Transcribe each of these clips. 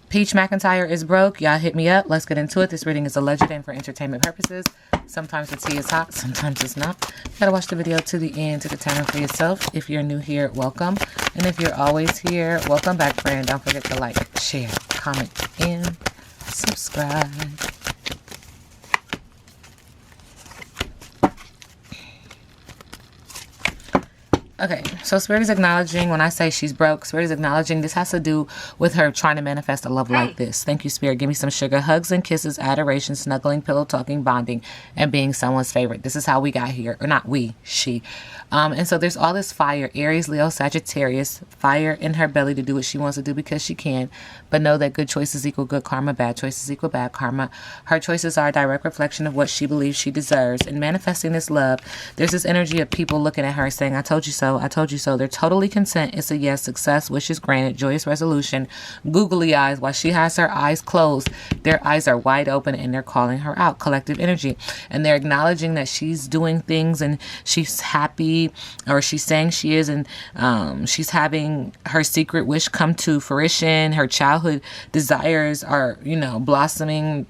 Peach McIntyre is broke. Y'all hit me up. Let's get into it. This reading is alleged and for entertainment purposes. Sometimes the tea is hot, sometimes it's not. You gotta watch the video to the end to determine for yourself. If you're new here, welcome. And if you're always here, welcome back, friend. Don't forget to like, share, comment, and subscribe. Okay, so Spirit is acknowledging, when I say she's broke, Spirit is acknowledging this has to do with her trying to manifest a love like this. Thank you, Spirit. Give me some sugar. Hugs and kisses, adoration, snuggling, pillow talking, bonding, and being someone's favorite. This is how we got here. Or not we, she. And so there's all this fire, Aries, Leo, Sagittarius, fire in her belly to do what she wants to do because she can. But know that good choices equal good karma, bad choices equal bad karma. Her choices are a direct reflection of what she believes she deserves. And manifesting this love, there's this energy of people looking at her saying, I told you so, I told you so. They're totally content. It's a yes, success, wishes granted, joyous resolution, googly eyes. While she has her eyes closed, their eyes are wide open and they're calling her out. Collective energy. And they're acknowledging that she's doing things and she's happy, or she's saying she is, and she's having her secret wish come to fruition. Her childhood desires are, blossoming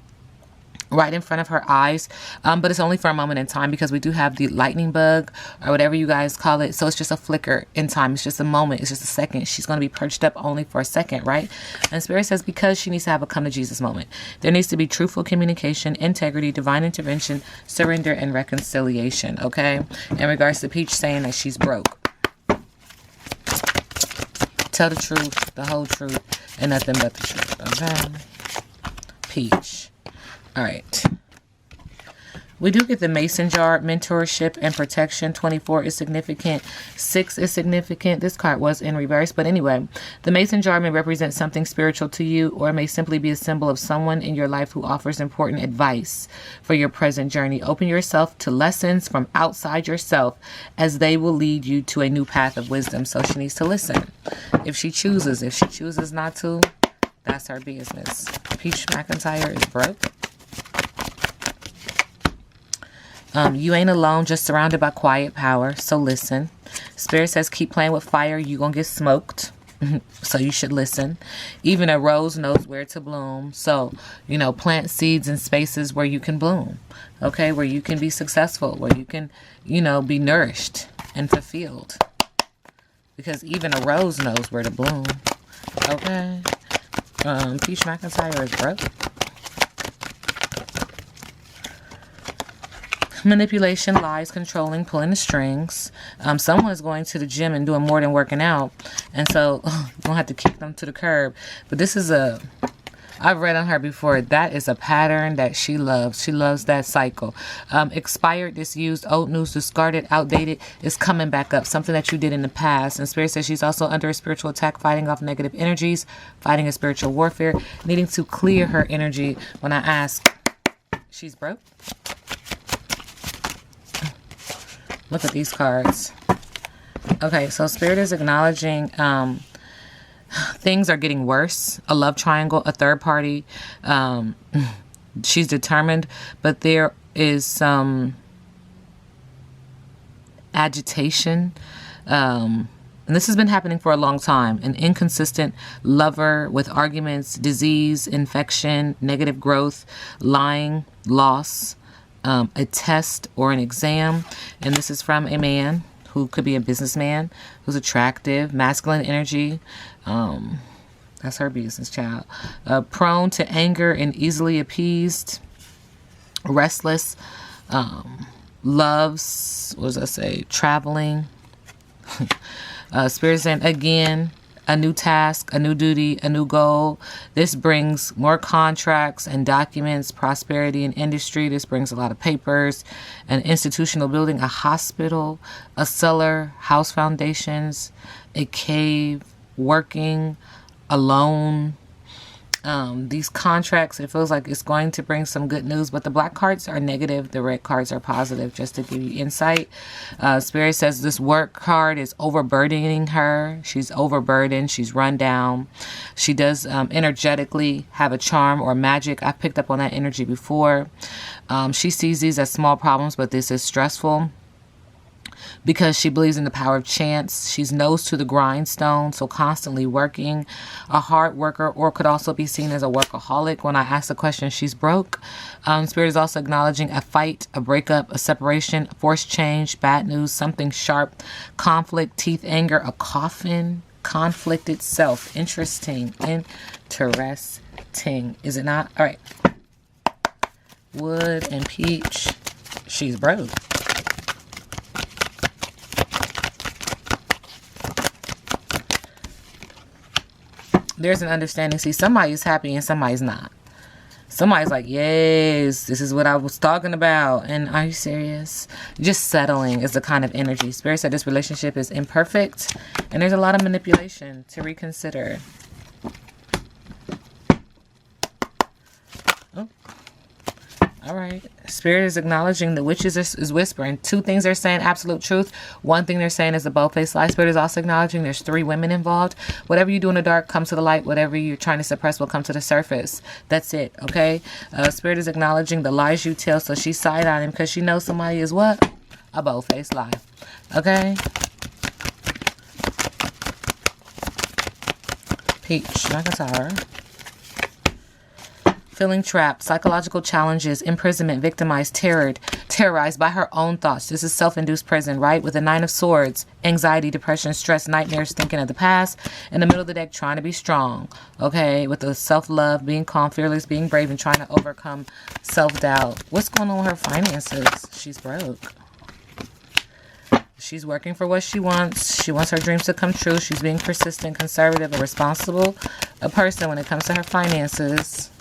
right in front of her eyes, but it's only for a moment in time because we do have the lightning bug or whatever you guys call it. So it's just a flicker in time. It's just a moment. It's just a second. She's going to be perched up only for a second, right? And Spirit says because she needs to have a come to Jesus moment. There needs to be truthful communication, integrity, divine intervention, surrender, and reconciliation, okay? In regards to Peach saying that she's broke. Tell the truth, the whole truth, and nothing but the truth, okay? Peach. All right. We do get the mason jar, mentorship and protection. 24 is significant. 6 is significant. This card was in reverse. But anyway, the mason jar may represent something spiritual to you, or it may simply be a symbol of someone in your life who offers important advice for your present journey. Open yourself to lessons from outside yourself as they will lead you to a new path of wisdom. So she needs to listen. If she chooses not to, that's her business. Peach McIntyre is broke. You ain't alone, just surrounded by quiet power. So listen. Spirit says keep playing with fire. You're going to get smoked. So you should listen. Even a rose knows where to bloom. So, plant seeds in spaces where you can bloom. Okay, where you can be successful. Where you can, be nourished and fulfilled. Because even a rose knows where to bloom. Okay. Peach McIntyre is broke. Manipulation, lies, controlling, pulling the strings. Someone's going to the gym and doing more than working out. And so you don't have to kick them to the curb. But this is I've read on her before. That is a pattern that she loves. She loves that cycle. Expired, disused, old news, discarded, outdated is coming back up. Something that you did in the past. And Spirit says she's also under a spiritual attack, fighting off negative energies, fighting a spiritual warfare, needing to clear her energy. When I ask, she's broke. Look at these cards. Okay, so Spirit is acknowledging things are getting worse. A love triangle, a third party. She's determined, but there is some agitation. And this has been happening for a long time. An inconsistent lover with arguments, disease, infection, negative growth, lying, loss. A test or an exam, and this is from a man who could be a businessman who's attractive, masculine energy. That's her business, child. Prone to anger and easily appeased, restless, loves, what does I say, traveling. Spirit saying again, a new task, a new duty, a new goal. This brings more contracts and documents, prosperity in industry. This brings a lot of papers, an institutional building, a hospital, a cellar, house foundations, a cave, working, alone. These contracts, it feels like it's going to bring some good news, but the black cards are negative. The red cards are positive, just to give you insight. Spirit says this work card is overburdening her. She's overburdened. She's run down. She does energetically have a charm or magic. I picked up on that energy before. She sees these as small problems, but this is stressful. because she believes in the power of chance. She's nose to the grindstone, so constantly working, a hard worker, or could also be seen as a workaholic. When I ask the question, she's broke. Spirit is also acknowledging a fight, a breakup, a separation, forced change, bad news, something sharp, conflict, teeth, anger, a coffin, conflict itself. Interesting. Is it not? All right. Wood and peach. She's broke. There's an understanding. See, somebody's happy and somebody's not. Somebody's like, yes, this is what I was talking about. And are you serious? Just settling is the kind of energy. Spirit said this relationship is imperfect and there's a lot of manipulation to reconsider. Oh. All right. Spirit is acknowledging the witches is whispering. Two things they're saying, absolute truth. One thing they're saying is a bold-faced lie. Spirit is also acknowledging there's 3 women involved. Whatever you do in the dark comes to the light. Whatever you're trying to suppress will come to the surface. That's it. Okay. Spirit is acknowledging the lies you tell. So she's side-eyeing because she knows somebody is what? A bold-faced lie. Okay. Peach McIntyre. Feeling trapped, psychological challenges, imprisonment, victimized, terrorized by her own thoughts. This is self-induced prison, right? With the 9 of Swords, anxiety, depression, stress, nightmares, thinking of the past. In the middle of the deck, trying to be strong, okay? With the self-love, being calm, fearless, being brave, and trying to overcome self-doubt. What's going on with her finances? She's broke. She's working for what she wants. She wants her dreams to come true. She's being persistent, conservative, and responsible a person when it comes to her finances.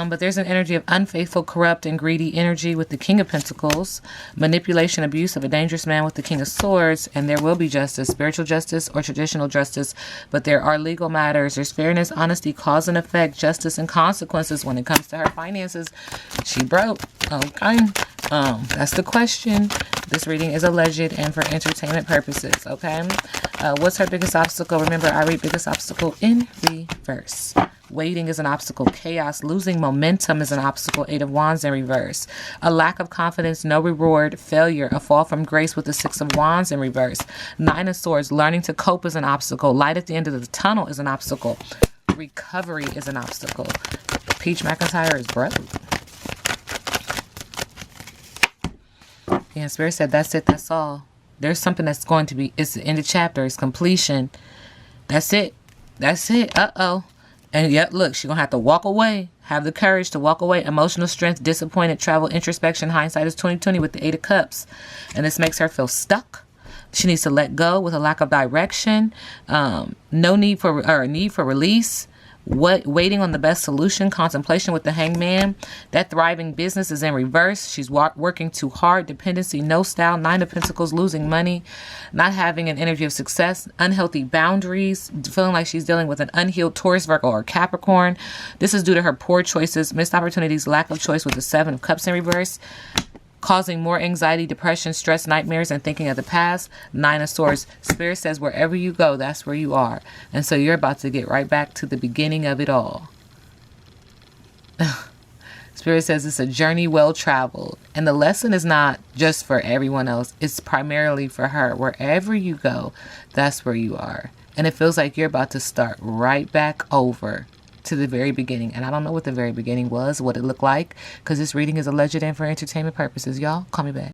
But there's an energy of unfaithful, corrupt, and greedy energy with the King of Pentacles. Manipulation, abuse of a dangerous man with the King of Swords. And there will be justice, spiritual justice or traditional justice. But there are legal matters. There's fairness, honesty, cause and effect, justice, and consequences when it comes to her finances. She broke. Okay. That's the question. This reading is alleged and for entertainment purposes. Okay. What's her biggest obstacle? Remember, I read biggest obstacle in reverse. Waiting is an obstacle. Chaos. Losing momentum is an obstacle. 8 of Wands in reverse. A lack of confidence. No reward. Failure. A fall from grace with the 6 of Wands in reverse. 9 of Swords. Learning to cope is an obstacle. Light at the end of the tunnel is an obstacle. Recovery is an obstacle. Peach McIntyre is broke. Yeah, Spirit said that's it. That's all. There's something that's going to be. It's the end of chapter. It's completion. That's it. That's it. Uh-oh. And yet, look, she's going to have to walk away. Have the courage to walk away. Emotional strength, disappointed, travel, introspection. Hindsight is 20/20 with the 8 of Cups. And this makes her feel stuck. She needs to let go with a lack of direction. No need for, or need for release. Waiting on the best solution. Contemplation with the Hangman. That thriving business is in reverse. She's working too hard. Dependency, no style. 9 of Pentacles, losing money. Not having an energy of success. Unhealthy boundaries. Feeling like she's dealing with an unhealed Taurus, Virgo, or Capricorn. This is due to her poor choices, missed opportunities, lack of choice with the 7 of Cups in reverse. Causing more anxiety, depression, stress, nightmares, and thinking of the past. 9 of Swords. Spirit says wherever you go, that's where you are. And so you're about to get right back to the beginning of it all. Spirit says it's a journey well traveled. And the lesson is not just for everyone else. It's primarily for her. Wherever you go, that's where you are. And it feels like you're about to start right back over to the very beginning. And I don't know what the very beginning was, what it looked like, because this reading is alleged and for entertainment purposes. Y'all, call me back.